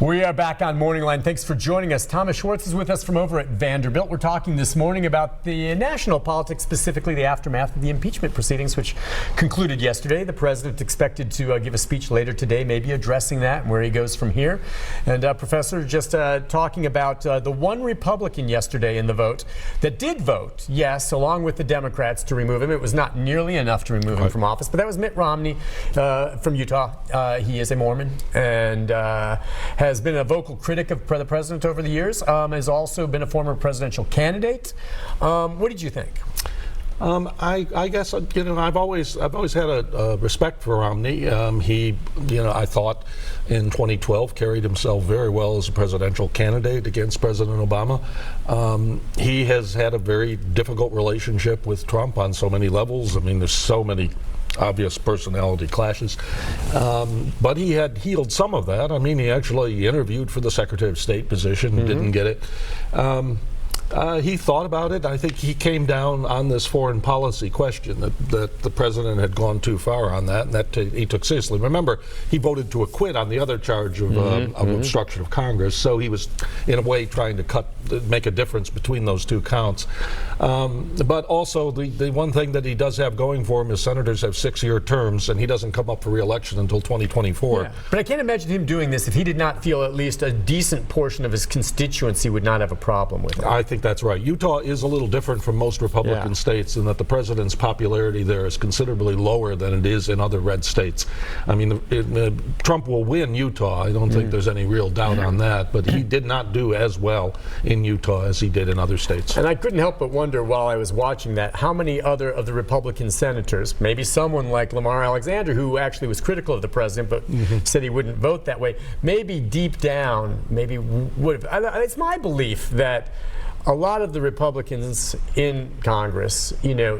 We are back on Morning Line. Thanks for joining us. Thomas Schwartz is with us from over at Vanderbilt. We're talking this morning about the national politics, specifically the aftermath of the impeachment proceedings, which concluded yesterday. The president expected to give a speech later today, maybe addressing that and where he goes from here. And Professor, just talking about the one Republican yesterday in the vote that did vote yes, along with the Democrats, to remove him. It was not nearly enough to remove him from office, but that was Mitt Romney from Utah. He is a Mormon and has been a vocal critic of the president over the years, has also been a former presidential candidate. What did you think? I guess I've always had a respect for Romney. He, I thought in 2012 carried himself very well as a presidential candidate against President Obama. He has had a very difficult relationship with Trump on so many levels. I mean, there's so many obvious personality clashes, but he had healed some of that. I mean, he actually interviewed for the Secretary of State position, didn't get it. He thought about it. I think he came down on this foreign policy question that the president had gone too far on that, and that he took seriously. Remember, he voted to acquit on the other charge of obstruction of Congress, so he was, in a way, trying to make a difference between those two counts. But also, the one thing that he does have going for him is senators have 6-year terms, and he doesn't come up for re-election until 2024. Yeah. But I can't imagine him doing this if he did not feel at least a decent portion of his constituency would not have a problem with it. I think that's right. Utah is a little different from most Republican states in that the president's popularity there is considerably lower than it is in other red states. I mean, Trump will win Utah. I don't think there's any real doubt on that, but he did not do as well in Utah as he did in other states. And I couldn't help but wonder while I was watching that, how many other of the Republican senators, maybe someone like Lamar Alexander, who actually was critical of the president but said he wouldn't vote that way, maybe deep down, maybe would have. It's my belief that a lot of the Republicans in Congress,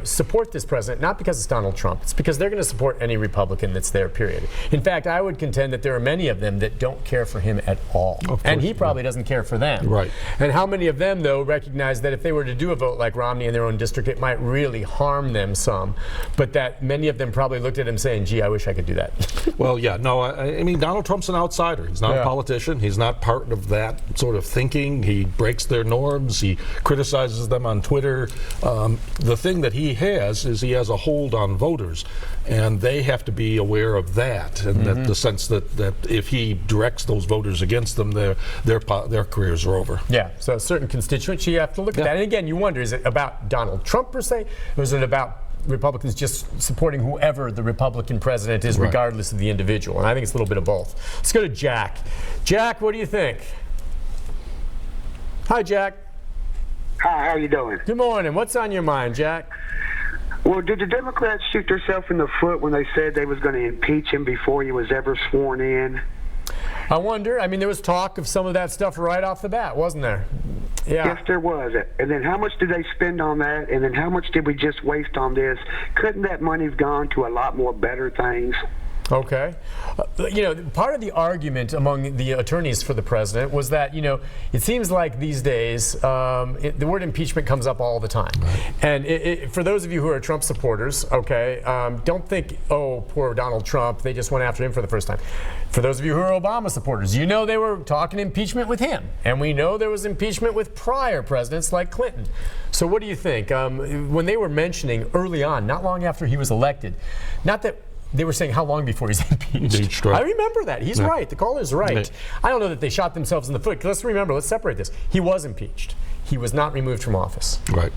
support this president, not because it's Donald Trump. It's because they're going to support any Republican that's there, period. In fact, I would contend that there are many of them that don't care for him at all. And he probably doesn't care for them. Right. And how many of them, though, recognize that if they were to do a vote like Romney in their own district, it might really harm them some. But that many of them probably looked at him saying, gee, I wish I could do that. Well, yeah, no, I mean, Donald Trump's an outsider. He's not a politician. He's not part of that sort of thinking. He breaks their norms. He criticizes them on Twitter. The thing that he has is he has a hold on voters, and they have to be aware of that, and that the sense that if he directs those voters against them, their careers are over. Yeah, so certain constituents, you have to look at that. And again, you wonder, is it about Donald Trump per se, or is it about Republicans just supporting whoever the Republican president is, regardless of the individual? And I think it's a little bit of both. Let's go to Jack. Jack, what do you think? Hi, Jack. Hi, how you doing? Good morning. What's on your mind, Jack? Well, did the Democrats shoot themselves in the foot when they said they was going to impeach him before he was ever sworn in? I wonder. I mean, there was talk of some of that stuff right off the bat, wasn't there? Yeah. Yes, there was. And then how much did they spend on that? And then how much did we just waste on this? Couldn't that money have gone to a lot more better things? Okay. Part of the argument among the attorneys for the president was that, it seems like these days the word impeachment comes up all the time. And for those of you who are Trump supporters, don't think, oh, poor Donald Trump, they just went after him for the first time. For those of you who are Obama supporters, they were talking impeachment with him. And we know there was impeachment with prior presidents like Clinton. So what do you think? When they were mentioning early on, not long after he was elected, not that they were saying how long before he's impeached. I remember that. He's right. The caller's right. I don't know that they shot themselves in the foot. Let's remember, let's separate this. He was impeached. He was not removed from office. Right.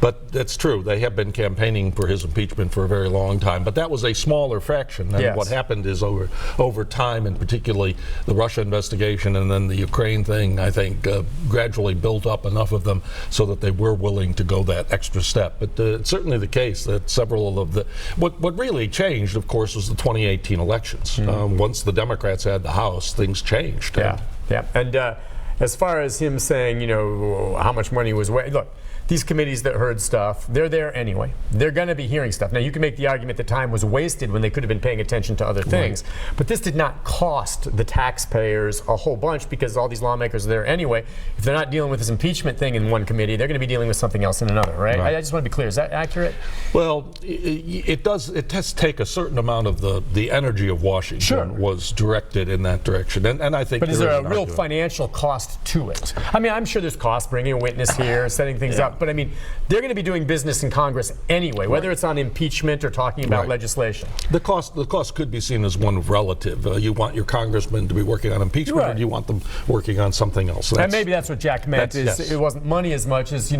But that's true. They have been campaigning for his impeachment for a very long time. But that was a smaller fraction. And what happened is over time, and particularly the Russia investigation and then the Ukraine thing, I think gradually built up enough of them so that they were willing to go that extra step. But it's certainly the case that several of the... What really changed, of course, was the 2018 elections. Once the Democrats had the House, things changed. And as far as him saying, how much money was look, these committees that heard stuff, they're there anyway. They're going to be hearing stuff. Now, you can make the argument that time was wasted when they could have been paying attention to other things, but this did not cost the taxpayers a whole bunch because all these lawmakers are there anyway. If they're not dealing with this impeachment thing in one committee, they're going to be dealing with something else in another, right? I just want to be clear. Is that accurate? Well, it does take a certain amount of the energy of Washington was directed in that direction, and I think. But is there a real financial cost to it? I mean, I'm sure there's cost bringing a witness here, setting things up, but I mean, they're going to be doing business in Congress anyway, whether it's on impeachment or talking about legislation. The cost could be seen as one relative. You want your congressman to be working on impeachment, or do you want them working on something else? And maybe that's what Jack meant. It wasn't money as much as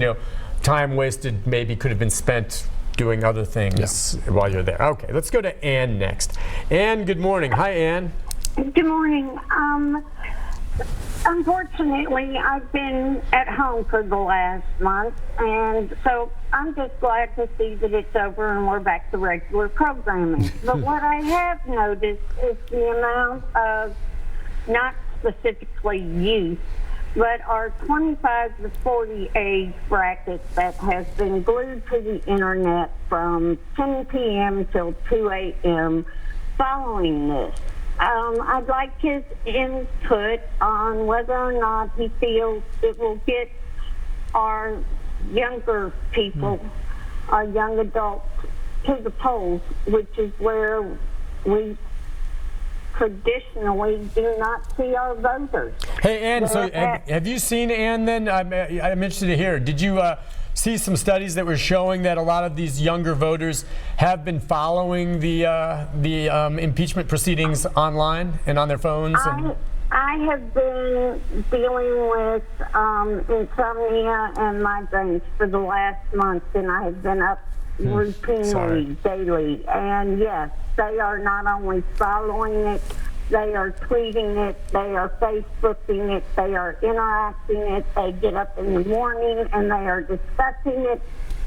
time wasted. Maybe could have been spent doing other things while you're there. Okay, let's go to Ann next. Ann, good morning. Hi, Ann. Good morning. Unfortunately, I've been at home for the last month, and so I'm just glad to see that it's over and we're back to regular programming. But what I have noticed is the amount of, not specifically youth, but our 25 to 40 age bracket that has been glued to the internet from 10 p.m. till 2 a.m. following this. I'd like his input on whether or not he feels it will get our younger people, our young adults, to the polls, which is where we traditionally do not see our voters. Hey, Ann, so have you seen, Ann, then? I'm interested to hear. Did you see some studies that were showing that a lot of these younger voters have been following the impeachment proceedings online and on their phones? I have been dealing with insomnia and migraines for the last month, and I have been up routinely, daily. And yes, they are not only following it, they are tweeting it, they are Facebooking it, they are interacting it, they get up in the morning and they are discussing it.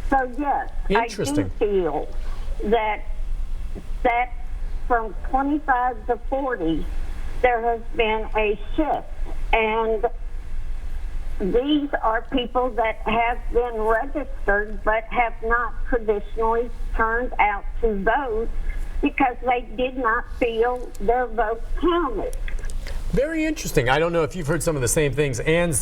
So yes, I do feel that from 25 to 40, there has been a shift. And these are people that have been registered but have not traditionally turned out to vote because they did not feel their vote counted. Very interesting. I don't know if you've heard some of the same things. And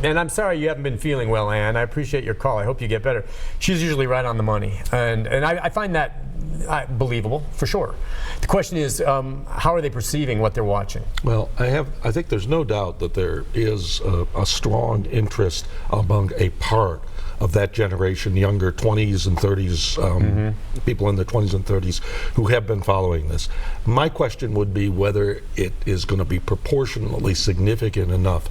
I'm sorry you haven't been feeling well, Ann. I appreciate your call. I hope you get better. She's usually right on the money. And I find that believable, for sure. The question is, how are they perceiving what they're watching? Well, I think there's no doubt that there is a strong interest among a part of that generation, younger 20s and 30s, people in their 20s and 30s who have been following this. My question would be whether it is going to be proportionately significant enough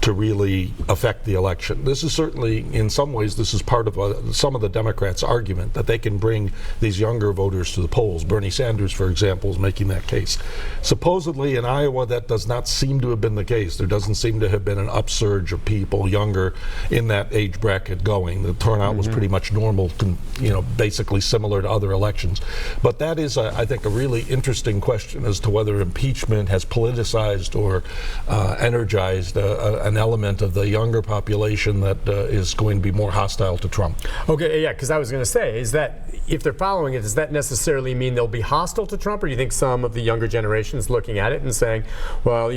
to really affect the election. This is certainly, in some ways, this is part of some of the Democrats' argument that they can bring these younger voters to the polls. Bernie Sanders, for example, is making that case. Supposedly in Iowa, that does not seem to have been the case. There doesn't seem to have been an upsurge of people younger in that age bracket going. The turnout was pretty much normal, basically similar to other elections. But that is, I think, a really interesting question as to whether impeachment has politicized or energized an element of the younger population that is going to be more hostile to Trump. Okay, yeah, because I was going to say, is that if they're following it, does that necessarily mean they'll be hostile to Trump, or do you think some of the younger generation is looking at it and saying, well,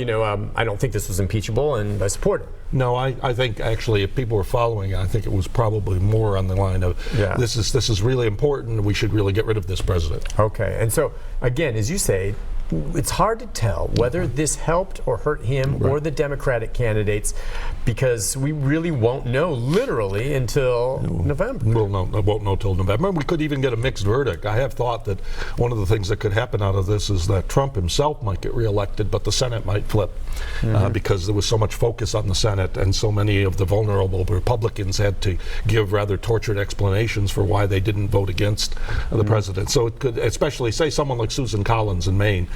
I don't think this was impeachable and I support it? No, I think actually if people were following it, I think it was probably more on the line of this is really important, we should really get rid of this president. Okay, and so again, as you say, it's hard to tell whether this helped or hurt him or the Democratic candidates, because we really won't know literally until November. Won't know till November. We could even get a mixed verdict. I have thought that one of the things that could happen out of this is that Trump himself might get reelected, but the Senate might flip because there was so much focus on the Senate, and so many of the vulnerable Republicans had to give rather tortured explanations for why they didn't vote against the president. So it could, especially say someone like Susan Collins in Maine,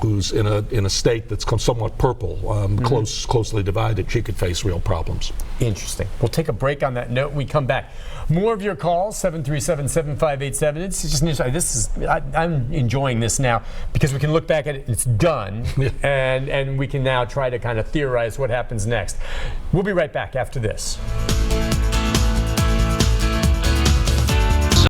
who's in a state that's somewhat purple, closely divided, she could face real problems. Interesting. We'll take a break on that note. We come back. More of your calls, 737-7587. It's just interesting. I'm enjoying this now because we can look back at it. It's done, and we can now try to kind of theorize what happens next. We'll be right back after this.